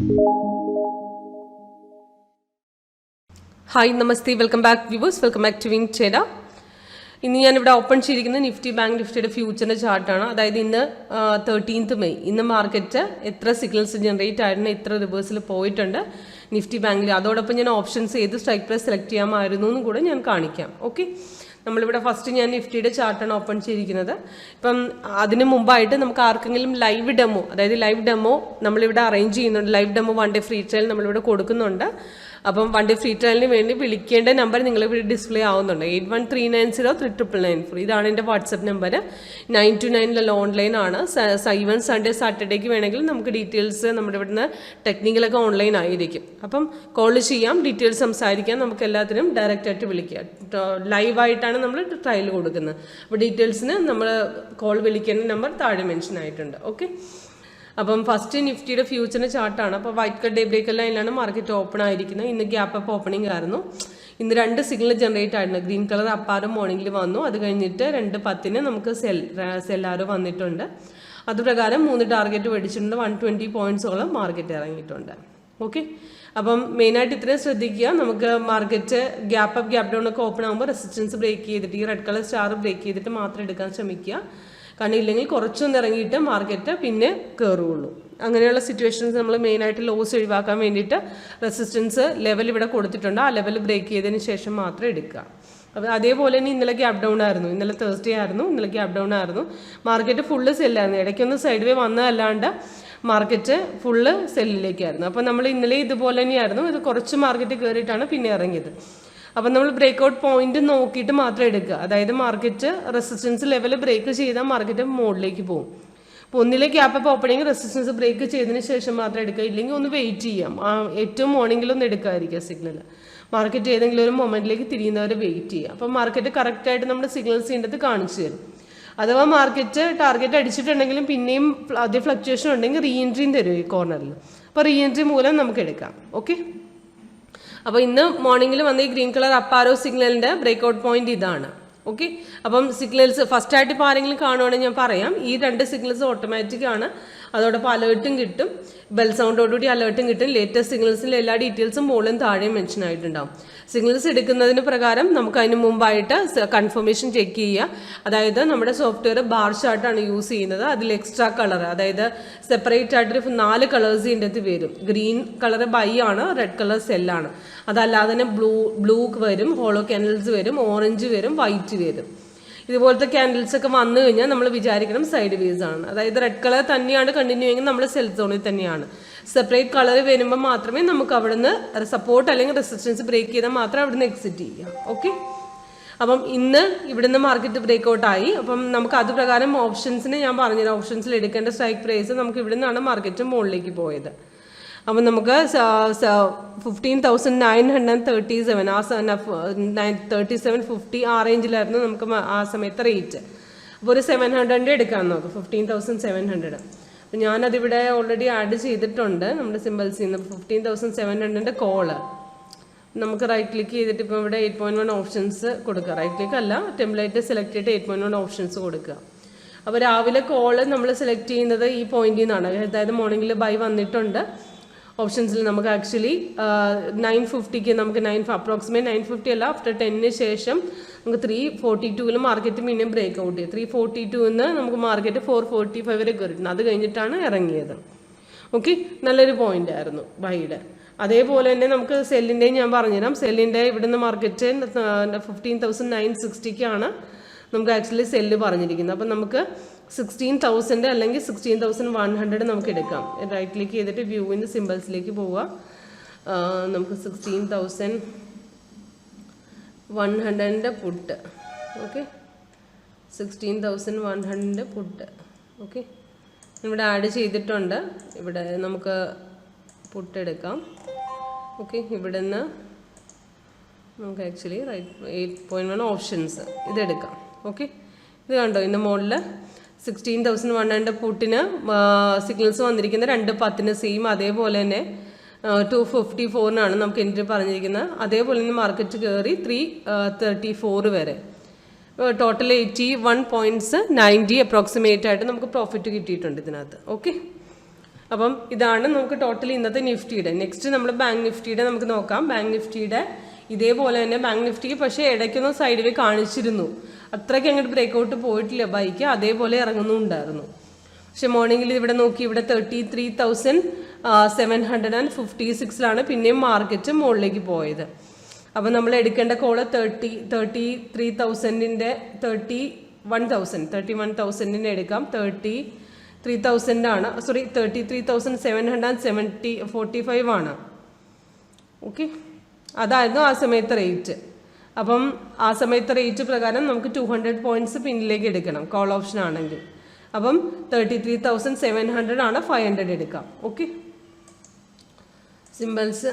Hi, Namaste, welcome back viewers, welcome back to WinTrader. ഇന്ന് ഞാനിവിടെ open ചെയ്തിരിക്കുന്നത് Nifty bank നിഫ്റ്റിയുടെ ഫ്യൂച്ചറിൻ്റെ ചാർട്ടാണ്. അതായത് ഇന്ന് 13th May ഇന്ന് മാർക്കറ്റ് എത്ര സിഗ്നൽസ് ജനറേറ്റ് ആയിരുന്നു, എത്ര റിവേഴ്സിൽ പോയിട്ടുണ്ട് നിഫ്റ്റി ബാങ്കിൽ. അതോടൊപ്പം ഞാൻ ഓപ്ഷൻസ് ഏത് സ്ട്രൈക്ക് പ്രൈസ് സെലക്ട് ചെയ്യാമായിരുന്നു എന്നും കൂടെ ഞാൻ കാണിക്കാം. ഓക്കെ, നമ്മളിവിടെ ഫസ്റ്റ് ഞാൻ നിഫ്റ്റിയുടെ ചാർട്ടാണ് ഓപ്പൺ ചെയ്തിരിക്കുന്നത്. ഇപ്പം അതിന് മുമ്പായിട്ട് നമുക്ക് ആർക്കെങ്കിലും ലൈവ് ഡെമോ, അതായത് ലൈവ് ഡെമോ നമ്മളിവിടെ അറേഞ്ച് ചെയ്യുന്നുണ്ട്. Live demo 1 day free trial നമ്മളിവിടെ കൊടുക്കുന്നുണ്ട്. അപ്പം 1 day ഫ്രീ ട്രയലിന് വേണ്ടി വിളിക്കേണ്ട നമ്പർ നിങ്ങളിവിടെ ഡിസ്പ്ലേ ആവുന്നുണ്ട്. 8139039994. ഇതാണ് എൻ്റെ വാട്സപ്പ് നമ്പർ. 9 to 9 ഓൺലൈൻ ആണ്. ഈവൻ സൺഡേ സാറ്റർഡേക്ക് വേണമെങ്കിൽ നമുക്ക് ഡീറ്റെയിൽസ് നമ്മുടെ ഇവിടുന്ന് ടെക്നിക്കലൊക്കെ ഓൺലൈൻ ആയിരിക്കും. അപ്പം കോൾ ചെയ്യാം, ഡീറ്റെയിൽസ് സംസാരിക്കാം, നമുക്ക് എല്ലാത്തിനും ഡയറക്റ്റായിട്ട് വിളിക്കാം. ലൈവായിട്ടാണ് നമ്മൾ ട്രയൽ കൊടുക്കുന്നത്. അപ്പോൾ ഡീറ്റെയിൽസിന് നമ്മൾ കോൾ വിളിക്കേണ്ട നമ്പർ താഴെ മെൻഷൻ ആയിട്ടുണ്ട്. ഓക്കെ, അപ്പം ഫസ്റ്റ് നിഫ്റ്റിയുടെ ഫ്യൂച്ചറിൻ്റെ ചാർട്ടാണ്. അപ്പോൾ വൈറ്റ് കട്ട് ഡേ ബ്രേക്ക് ലൈനിലാണ് മാർക്കറ്റ് ഓപ്പൺ ആയിരിക്കുന്നത്. ഇന്ന് ഗ്യാപ്പ് അപ്പ് ഓപ്പണിംഗ് ആയിരുന്നു. ഇന്ന് 2 സിഗ്നൽ ജനറേറ്റ് ആയിരുന്നു. ഗ്രീൻ കളർ അപ്പാറും മോർണിംഗിൽ വന്നു. അത് കഴിഞ്ഞിട്ട് 2:10 നമുക്ക് സെല്ലാറ് വന്നിട്ടുണ്ട്. അതുപ്രകാരം 3 ടാർഗറ്റ് മേടിച്ചിട്ടുണ്ട്. 120 പോയിന്റ്സോളം മാർക്കറ്റ് ഇറങ്ങിയിട്ടുണ്ട്. ഓക്കെ, അപ്പം മെയിനായിട്ട് ഇത്രയും ശ്രദ്ധിക്കുക. നമുക്ക് market gap up gap down ഒക്കെ ഓപ്പൺ ആകുമ്പോൾ റെസിസ്റ്റൻസ് ബ്രേക്ക് ചെയ്തിട്ട് ഈ റെഡ് കളർ സ്റ്റാർ ബ്രേക്ക് ചെയ്തിട്ട് മാത്രം എടുക്കാൻ ശ്രമിക്കുക. കാരണം ഇല്ലെങ്കിൽ കുറച്ചൊന്ന് ഇറങ്ങിയിട്ട് മാർക്കറ്റ് പിന്നെ കയറുകയുള്ളൂ. അങ്ങനെയുള്ള സിറ്റുവേഷൻസ് നമ്മൾ മെയിനായിട്ട് ലോസ് ഒഴിവാക്കാൻ വേണ്ടിയിട്ട് റെസിസ്റ്റൻസ് ലെവൽ ഇവിടെ കൊടുത്തിട്ടുണ്ട്. ആ ലെവൽ ബ്രേക്ക് ചെയ്തതിന് ശേഷം മാത്രം എടുക്കുക. അപ്പോൾ അതേപോലെ തന്നെ ഇന്നലെ ഗ്യാപ്പ് ഡൗൺ ആയിരുന്നു. ഇന്നലെ തേഴ്സ്ഡേ ആയിരുന്നു. ഇന്നലെ ഗ്യാപ്പ് ഡൗൺ ആയിരുന്നു. മാർക്കറ്റ് ഫുള്ള് സെല്ലായിരുന്നു. ഇടയ്ക്കൊന്ന് സൈഡ് വേ വന്നതല്ലാണ്ട് മാർക്കറ്റ് ഫുള്ള് സെല്ലിലേക്കായിരുന്നു. അപ്പോൾ നമ്മൾ ഇന്നലെ ഇതുപോലെ തന്നെയായിരുന്നു. ഇത് കുറച്ച് മാർക്കറ്റ് കയറിയിട്ടാണ് പിന്നെ ഇറങ്ങിയത്. അപ്പം നമ്മൾ ബ്രേക്ക്ഔട്ട് പോയിന്റ് നോക്കിയിട്ട് മാത്രം എടുക്കുക. അതായത് മാർക്കറ്റ് റെസിസ്റ്റൻസ് ലെവൽ ബ്രേക്ക് ചെയ്താൽ മാർക്കറ്റ് മുകളിലേക്ക് പോകും. അപ്പോൾ ഒന്നിലെ gap up opening resistance break ചെയ്തതിന് ശേഷം മാത്രം എടുക്കുക. ഇല്ലെങ്കിൽ ഒന്ന് വെയിറ്റ് ചെയ്യാം. ഏറ്റവും മോർണിംഗിലൊന്നും എടുക്കാതിരിക്കുക സിഗ്നൽ. മാർക്കറ്റ് ഏതെങ്കിലും ഒരു മൊമെന്റിലേക്ക് തിരിയുന്നവരെ വെയിറ്റ് ചെയ്യുക. അപ്പോൾ മാർക്കറ്റ് കറക്റ്റായിട്ട് നമ്മുടെ സിഗ്നൽസ് ചെയ്യേണ്ടത് കാണിച്ചു തരും. അഥവാ മാർക്കറ്റ് ടാർഗറ്റ് അടിച്ചിട്ടുണ്ടെങ്കിലും പിന്നെയും അതേ ഫ്ലക്ച്വേഷൻ ഉണ്ടെങ്കിൽ റീ എൻട്രിയും തരും ഈ കോർണറിൽ. അപ്പോൾ റീ എൻട്രി മൂലം നമുക്ക് എടുക്കാം. ഓക്കെ, അപ്പോൾ ഇന്ന് മോർണിംഗിൽ വന്ന ഈ ഗ്രീൻ കളർ അപ്പാരോ സിഗ്നലിൻ്റെ ബ്രേക്ക്ഔട്ട് പോയിന്റ് ഇതാണ്. ഓക്കെ, അപ്പം സിഗ്നൽസ് ഫസ്റ്റായിട്ട് ഇപ്പോൾ ആരെങ്കിലും കാണുവാണെങ്കിൽ ഞാൻ പറയാം. ഈ 2 സിഗ്നൽസ് ഓട്ടോമാറ്റിക് ആണ്. അതോടൊപ്പം അലേർട്ടും കിട്ടും. ബെൽ സൗണ്ടോടുകൂടി അലേർട്ടും കിട്ടും. ലേറ്റസ്റ്റ് സിഗ്നൽസിൻ്റെ എല്ലാ ഡീറ്റെയിൽസും മുകളിലും താഴെയും മെൻഷൻ ആയിട്ടുണ്ടാവും. സിഗ്നൽസ് എടുക്കുന്നതിന് പ്രകാരം നമുക്ക് അതിന് മുമ്പായിട്ട് കൺഫർമേഷൻ ചെക്ക് ചെയ്യുക. അതായത് നമ്മുടെ സോഫ്റ്റ്വെയർ ബാർ ചാർട്ടാണ് യൂസ് ചെയ്യുന്നത്. അതിൽ എക്സ്ട്രാ കളർ, അതായത് സെപ്പറേറ്റ് ആയിട്ട് 4 കളേഴ്സ് ഇതിൻ്റെ അകത്ത് വരും. ഗ്രീൻ കളർ ബൈ ആണ്, റെഡ് കളർ സെല്ലാണ്. അതല്ലാതെ തന്നെ ബ്ലൂ വരും, ഹോളോ ക്യാൻഡിൽസ് വരും, ഓറഞ്ച് വരും, വൈറ്റ് വരും. ഇതുപോലത്തെ ക്യാൻഡിൽസ് ഒക്കെ വന്നു കഴിഞ്ഞാൽ നമ്മൾ വിചാരിക്കണം സൈഡ് വേസ് ആണ്. അതായത് റെഡ് കളർ തന്നെയാണ് കണ്ടിന്യൂ എങ്കിൽ നമ്മൾ സെൽ സോണിൽ തന്നെയാണ്. സെപ്പറേറ്റ് കളർ വരുമ്പോൾ മാത്രമേ നമുക്ക് അവിടുന്ന് സപ്പോർട്ട് അല്ലെങ്കിൽ റെസിസ്റ്റൻസ് ബ്രേക്ക് ചെയ്താൽ മാത്രമേ അവിടുന്ന് എക്സിറ്റ് ചെയ്യാം. ഓക്കെ, അപ്പം ഇന്ന് ഇവിടുന്ന് മാർക്കറ്റ് ബ്രേക്ക്ഔട്ട് ആയി. അപ്പം നമുക്ക് അത് പ്രകാരം ഓപ്ഷൻസിന് ഞാൻ പറഞ്ഞത് ഓപ്ഷൻസിൽ എടുക്കേണ്ട സ്ട്രൈക്ക് പ്രൈസ് നമുക്ക് ഇവിടെ നിന്നാണ് മാർക്കറ്റ് മുകളിലേക്ക് പോയത്. അപ്പം നമുക്ക് 15,937 ആ 3750 ആ റേഞ്ചിലായിരുന്നു നമുക്ക് ആ സമയത്ത് റേറ്റ്. അപ്പോൾ ഒരു 700 എടുക്കാൻ നോക്കും. 15,700. അപ്പം ഞാനതിവിടെ ഓൾറെഡി ആഡ് ചെയ്തിട്ടുണ്ട് നമ്മുടെ സിമ്പിൾസിൽ നിന്ന്. 15,700 കോള് നമുക്ക് റൈറ്റ് ക്ലിക്ക് ചെയ്തിട്ട് ഇപ്പോൾ ഇവിടെ 8.1 ഓപ്ഷൻസ് കൊടുക്കുക. റൈറ്റ് ക്ലിക്ക് അല്ല, ടെംപ്ലേറ്റ് സെലക്ട് ചെയ്തിട്ട് 8.1 ഓപ്ഷൻസ് കൊടുക്കുക. അപ്പോൾ രാവിലെ കോള് നമ്മൾ സെലക്ട് ചെയ്യുന്നത് ഈ പോയിന്റിൽ നിന്നാണ്. അതായത് മോർണിംഗിൽ ബൈ വന്നിട്ടുണ്ട്. ഓപ്ഷൻസിൽ നമുക്ക് ആക്ച്വലി 950 നമുക്ക് അപ്രോക്സിമേറ്റ് 950 അല്ല, ആഫ്റ്റർ 10 ശേഷം നമുക്ക് 342 മാർക്കറ്റ് പിന്നെ ബ്രേക്ക് ഔട്ട് ചെയ്യും. 342 നമുക്ക് മാർക്കറ്റ് 445 വരെ കയറിയിട്ടുണ്ട്. അത് കഴിഞ്ഞിട്ടാണ് ഇറങ്ങിയത്. ഓക്കെ, നല്ലൊരു പോയിന്റ് ആയിരുന്നു ബൈയുടെ. അതേപോലെ തന്നെ നമുക്ക് സെല്ലിൻ്റെയും ഞാൻ പറഞ്ഞുതരാം. സെല്ലിൻ്റെ ഇവിടുന്ന് മാർക്കറ്റ് 15,960 നമുക്ക് ആക്ച്വലി സെല്ല് പറഞ്ഞിരിക്കുന്നത്. അപ്പം നമുക്ക് 16,000 അല്ലെങ്കിൽ 16,100 നമുക്ക് എടുക്കാം. റൈറ്റ് ക്ലിക്ക് ചെയ്തിട്ട് വ്യൂവിൻ്റെ സിമ്പിൾസിലേക്ക് പോവുക. നമുക്ക് 16,100 പുട്ട്. ഓക്കെ, 16,100 പുട്ട്. ഓക്കെ, ഇവിടെ ആഡ് ചെയ്തിട്ടുണ്ട്. ഇവിടെ നമുക്ക് പുട്ട് എടുക്കാം. ഓക്കെ, ഇവിടെ നിന്ന് നമുക്ക് ആക്ച്വലി 8.1 ഓപ്ഷൻസ് ഇതെടുക്കാം. ഓക്കെ, ഇത് കണ്ടോ, ഇതിൻ്റെ മുകളിൽ 16,100 പുട്ടിന് സിഗ്നൽസ് വന്നിരിക്കുന്നത്. 2:10 സെയിം. അതേപോലെ തന്നെ 254 നമുക്ക് എൻട്രി പറഞ്ഞിരിക്കുന്നത്. അതേപോലെ തന്നെ മാർക്കറ്റ് കയറി 334 വരെ. ടോട്ടൽ 81 പോയിന്റ്സ് 90 അപ്രോക്സിമേറ്റ് ആയിട്ട് നമുക്ക് പ്രോഫിറ്റ് കിട്ടിയിട്ടുണ്ട് ഇതിനകത്ത്. ഓക്കെ, അപ്പം ഇതാണ് നമുക്ക് ടോട്ടൽ ഇന്നത്തെ നിഫ്റ്റിയുടെ. നെക്സ്റ്റ് നമ്മൾ ബാങ്ക് നിഫ്റ്റിയുടെ നമുക്ക് നോക്കാം. ബാങ്ക് നിഫ്റ്റിയുടെ ഇതേപോലെ തന്നെ ബാങ്ക് നിഫ്റ്റിക്ക് പക്ഷേ ഇടയ്ക്കൊന്നും സൈഡ് വേ കാണിച്ചിരുന്നു. അത്രയ്ക്ക് അങ്ങോട്ട് ബ്രേക്കൗട്ട് പോയിട്ടില്ല ബൈക്ക്, അതേപോലെ ഇറങ്ങുന്നുണ്ടായിരുന്നു. പക്ഷെ മോർണിംഗിൽ ഇവിടെ നോക്കി, ഇവിടെ 33,756 പിന്നെയും മാർക്കറ്റ് മുകളിലേക്ക് പോയത്. അപ്പം നമ്മൾ എടുക്കേണ്ട കോള് 31,000 എടുക്കാം. 33,000 ആണ്, സോറി 33,745 ആണ്. ഓക്കെ, അതായിരുന്നു ആ സമയത്തെ റേറ്റ്. അപ്പം ആ സമയത്തെ റേറ്റ് പ്രകാരം നമുക്ക് 200 പോയിന്റ്സ് പിന്നിലേക്ക് എടുക്കണം കോൾ ഓപ്ഷൻ ആണെങ്കിൽ. അപ്പം 33,700 ആണ്, 500 എടുക്കാം. ഓക്കെ, സിമ്പിൾസ്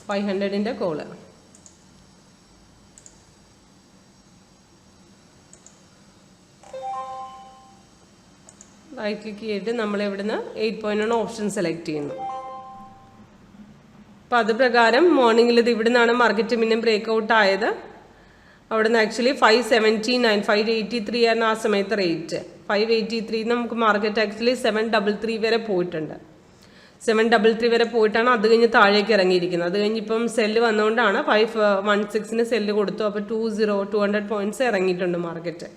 $500 കോള്. റൈറ്റ് ക്ലിക്ക് ചെയ്തിട്ട് നമ്മൾ ഇവിടുന്ന് 8.1 ഓപ്ഷൻ സെലക്ട് ചെയ്യുന്നു. അപ്പം അത് പ്രകാരം മോർണിംഗിൽ ഇത് ഇവിടെ നിന്നാണ് മാർക്കറ്റ് പിന്നെ ബ്രേക്ക് ഔട്ട് ആയത്. അവിടെ നിന്ന് ആക്ച്വലി 579, 583 ആണ് ആ സമയത്ത് റേറ്റ്. 583 നമുക്ക് മാർക്കറ്റ് ആക്ച്വലി 733 വരെ പോയിട്ടുണ്ട്. 733 വരെ പോയിട്ടാണ് അത് കഴിഞ്ഞ് താഴേക്ക് ഇറങ്ങിയിരിക്കുന്നത്. അത് കഴിഞ്ഞ് ഇപ്പം സെല്ല് വന്നുകൊണ്ടാണ് 516 സെല്ല് കൊടുത്തു. അപ്പോൾ 200 പോയിന്റ്സ് ഇറങ്ങിയിട്ടുണ്ട് മാർക്കറ്റ്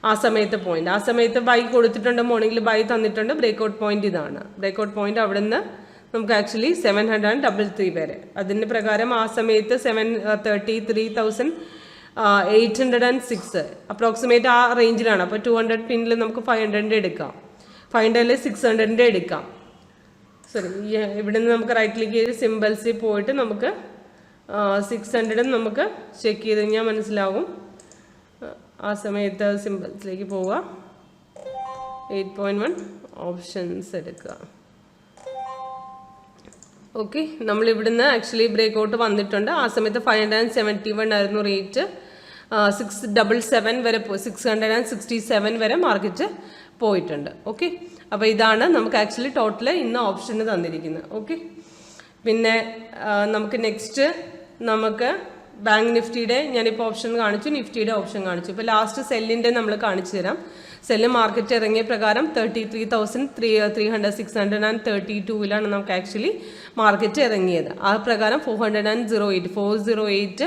ആ സമയത്ത് പോയിന്റ്. ആ സമയത്ത് ബൈ കൊടുത്തിട്ടുണ്ട്, മോർണിംഗിൽ ബൈ തന്നിട്ടുണ്ട്. ബ്രേക്ക്ഔട്ട് പോയിന്റ് ഇതാണ്. ബ്രേക്ക്ഔട്ട് പോയിന്റ് അവിടെ നിന്ന് നമുക്ക് ആക്ച്വലി 733 വരെ. അതിന് പ്രകാരം ആ സമയത്ത് 33,806 അപ്രോക്സിമേറ്റ് ആ റേഞ്ചിലാണ്. അപ്പോൾ 200 പിന്നിൽ നമുക്ക് 500 എടുക്കാം, 500 600 എടുക്കാം. സോറി, ഇവിടെ നിന്ന് നമുക്ക് റൈറ്റ് ക്ലിക്ക് ചെയ്ത് സിമ്പിൾസിൽ പോയിട്ട് നമുക്ക് 600 നമുക്ക് ചെക്ക് ചെയ്ത് കഴിഞ്ഞാൽ മനസ്സിലാവും. ആ സമയത്ത് സിമ്പിൾസിലേക്ക് പോവുക, 8.1 ഓപ്ഷൻസ് എടുക്കുക. ഓക്കെ, നമ്മളിവിടുന്ന് ആക്ച്വലി ബ്രേക്ക്ഔട്ട് വന്നിട്ടുണ്ട്. ആ സമയത്ത് 571 ആയിരുന്നു റേറ്റ്. 677 വരെ 667 വരെ മാർക്കറ്റ് പോയിട്ടുണ്ട്. ഓക്കെ, അപ്പോൾ ഇതാണ് നമുക്ക് ആക്ച്വലി ടോട്ടൽ ഇന്ന് ഓപ്ഷന് തന്നിരിക്കുന്നത്. ഓക്കെ, പിന്നെ നമുക്ക് നെക്സ്റ്റ് നമുക്ക് ബാങ്ക് നിഫ്റ്റിയുടെ ഞാനിപ്പോൾ ഓപ്ഷൻ കാണിച്ചു, നിഫ്റ്റിയുടെ ഓപ്ഷൻ കാണിച്ചു. ഇപ്പോൾ ലാസ്റ്റ് സെല്ലിൻ്റെ നമ്മൾ കാണിച്ചു തരാം. സെല്ല് മാർക്കറ്റ് ഇറങ്ങിയ പ്രകാരം 33,632 നമുക്ക് ആക്ച്വലി മാർക്കറ്റ് ഇറങ്ങിയത്. ആ പ്രകാരം 408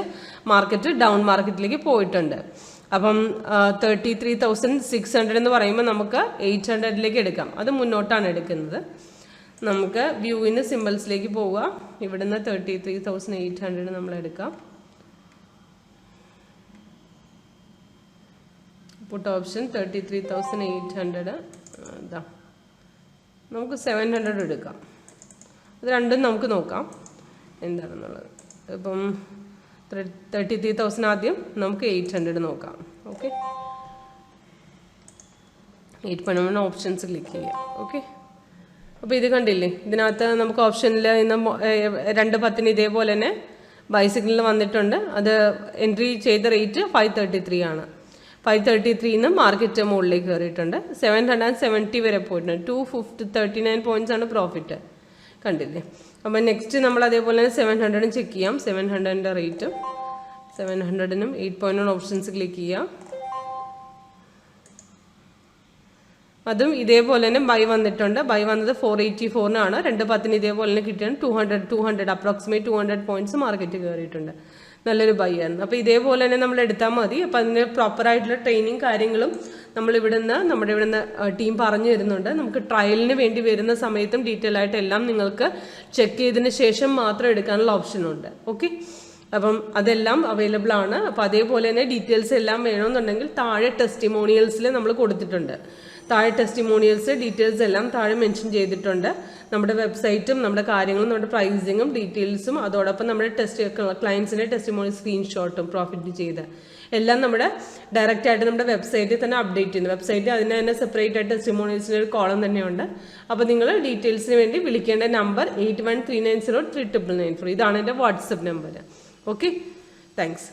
മാർക്കറ്റ് ഡൗൺ മാർക്കറ്റിലേക്ക് പോയിട്ടുണ്ട്. അപ്പം 33,600 എന്ന് പറയുമ്പോൾ നമുക്ക് 800 എടുക്കാം. അത് മുന്നോട്ടാണ് എടുക്കുന്നത്. നമുക്ക് വ്യൂവിന് സിമ്പിൾസിലേക്ക് പോവുക. ഇവിടുന്ന് 33,800 നമ്മൾ എടുക്കാം. പുട്ട് ഓപ്ഷൻ 33,800. ഇതാ നമുക്ക് 700 എടുക്കാം. ഇത് രണ്ടും നമുക്ക് നോക്കാം എന്താണെന്നുള്ളത്. ഇപ്പം 33,000 ആദ്യം നമുക്ക് 800 നോക്കാം. ഓക്കെ, 8.1 ഓപ്ഷൻസ് ക്ലിക്ക് ചെയ്യാം. ഓക്കെ, അപ്പോൾ ഇത് കണ്ടില്ലേ, ഇതിനകത്ത് നമുക്ക് ഓപ്ഷനിൽ ഇന്ന് 2:10 ഇതേപോലെ തന്നെ ബൈസിക്കിളിൽ വന്നിട്ടുണ്ട്. അത് എൻട്രി ചെയ്ത റേറ്റ് 533 ആണ്. 533 മാർക്കറ്റ് മുകളിലേക്ക് കയറിയിട്ടുണ്ട്. 770 വരെ പോയിട്ടുണ്ട്. 239 പോയിന്റ്സ് ആണ് പ്രോഫിറ്റ്. കണ്ടില്ലേ? അപ്പം നെക്സ്റ്റ് നമ്മൾ അതേപോലെ തന്നെ 700 ചെക്ക് ചെയ്യാം. 700 റേറ്റും 700 8.1 ഓപ്ഷൻസ് ക്ലിക്ക് ചെയ്യാം. അതും ഇതേപോലെ തന്നെ ബൈ വന്നിട്ടുണ്ട്. ബൈ വന്നത് 484 2:10 ഇതേപോലെ തന്നെ കിട്ടിയാണ്. 200 അപ്രോക്സിമേറ്റ് 200 പോയിന്റ്സ് മാർക്കറ്റ് കയറിയിട്ടുണ്ട്. നല്ലൊരു ബൈ ആണ്. അപ്പോൾ ഇതേപോലെ തന്നെ നമ്മൾ എടുത്താൽ മതി. അപ്പോൾ അതിന് പ്രോപ്പറായിട്ടുള്ള ട്രെയിനിങ് കാര്യങ്ങളും നമ്മുടെ ഇവിടുന്ന് ടീം പറഞ്ഞു തരുന്നുണ്ട്. നമുക്ക് ട്രയലിന് വേണ്ടി വരുന്ന സമയത്തും ഡീറ്റെയിൽ ആയിട്ട് എല്ലാം നിങ്ങൾക്ക് ചെക്ക് ചെയ്തതിന് ശേഷം മാത്രം എടുക്കാനുള്ള ഓപ്ഷനുണ്ട്. ഓക്കെ, അപ്പം അതെല്ലാം അവൈലബിൾ ആണ്. അപ്പോൾ അതേപോലെ തന്നെ ഡീറ്റെയിൽസ് എല്ലാം വേണമെന്നുണ്ടെങ്കിൽ താഴെ ടെസ്റ്റിമോണിയൽസിൽ നമ്മൾ കൊടുത്തിട്ടുണ്ട്. താഴെ ടെസ്റ്റിമോണിയൽസ് ഡീറ്റെയിൽസ് എല്ലാം താഴെ മെൻഷൻ ചെയ്തിട്ടുണ്ട്. നമ്മുടെ വെബ്സൈറ്റും നമ്മുടെ കാര്യങ്ങളും നമ്മുടെ പ്രൈസിങ്ങും ഡീറ്റെയിൽസും അതോടൊപ്പം നമ്മുടെ ക്ലയൻസിൻ്റെ ടെസ്റ്റിമോണിയൽ സ്ക്രീൻഷോട്ടും പ്രോഫിറ്റ് ചെയ്ത് എല്ലാം നമ്മുടെ ഡയറക്റ്റ് ആയിട്ട് നമ്മുടെ വെബ്സൈറ്റിൽ തന്നെ അപ്ഡേറ്റ് ചെയ്യുന്നു. വെബ്സൈറ്റ് അതിന് തന്നെ സെപ്പറേറ്റ് ആയിട്ട് ടെസ്റ്റിമോണിയൽസിൻ്റെ ഒരു കോളം തന്നെയുണ്ട്. അപ്പോൾ നിങ്ങൾ ഡീറ്റെയിൽസിന് വേണ്ടി വിളിക്കേണ്ട നമ്പർ 8139039994. ഇതാണ് എൻ്റെ വാട്സപ്പ് നമ്പർ. Okay, thanks.